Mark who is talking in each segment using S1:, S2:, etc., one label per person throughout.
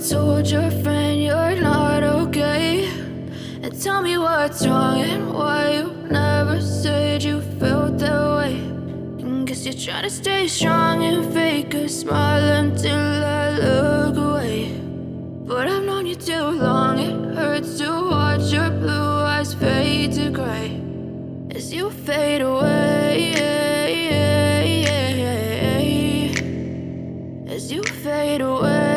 S1: told your friend you're not okay, and tell me what's wrong and why you never said you felt that way. And guess you're trying to stay strong and fake a smile until I look away. But I've known you too long, it hurts to watch your blue eyes fade to gray as you fade away, as you fade away.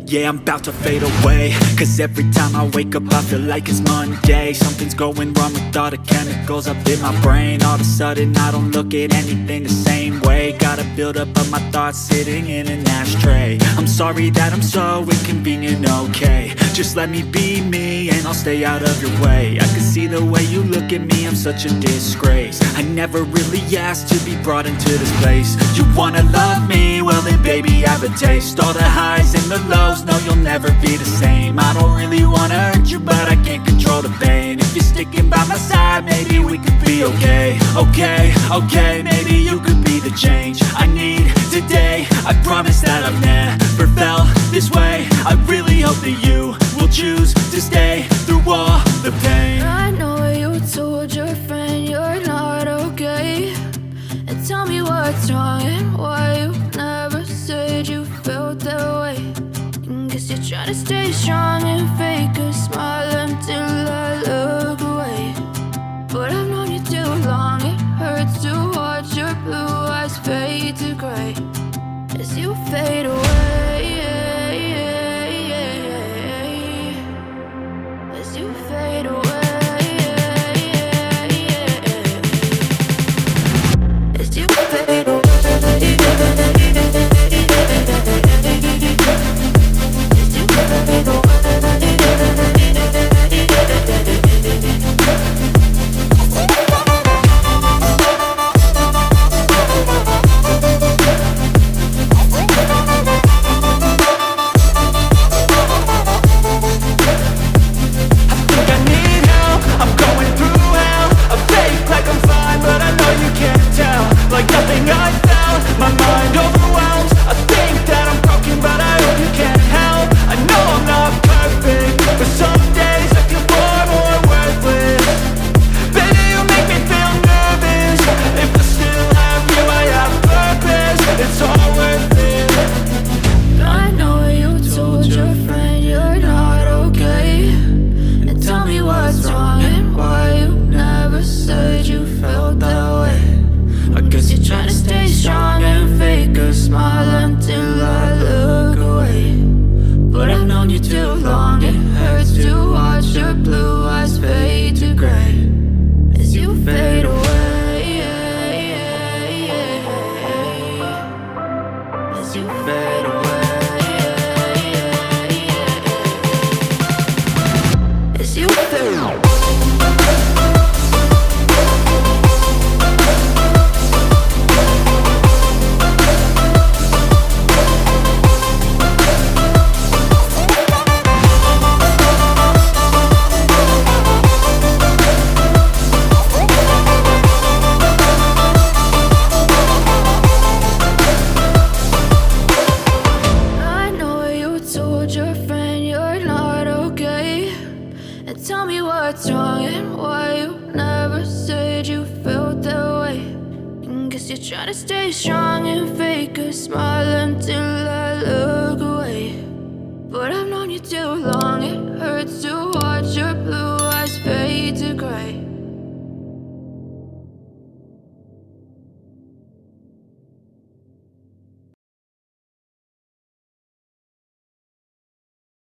S2: Yeah, I'm about to fade away, cause every time I wake up I feel like it's Monday. Something's going wrong with all the chemicals up in my brain. All of a sudden I don't look at anything the same way. Gotta build up of my thoughts sitting in an ashtray. I'm sorry that I'm so inconvenient, okay. Just let me be me and I'll stay out of your way. I can see the way you look at me, I'm such a disgrace. I never really asked to be brought into this place. You wanna love me? Well then baby I have a taste. All the highs and the lows, no you'll never be the same. I don't really wanna hurt you but I can't control the pain. If you're sticking by my side maybe we could be okay. Okay, maybe you could be the change I need today. I promise that I've never felt this way. I really hope that you will choose to stay through all the pain.
S1: I know you told your friend you're not okay, and tell me what's wrong and why you never said you felt that way. And guess you're trying to stay strong and fake a smile until I look away. But I've known you too long, it hurts to watch your blue eyes fade to gray as you fade away, as you fade away, as you fade away. Tell me what's wrong and why you never said you felt that way. And guess you're trying to stay strong and fake a smile until I look away.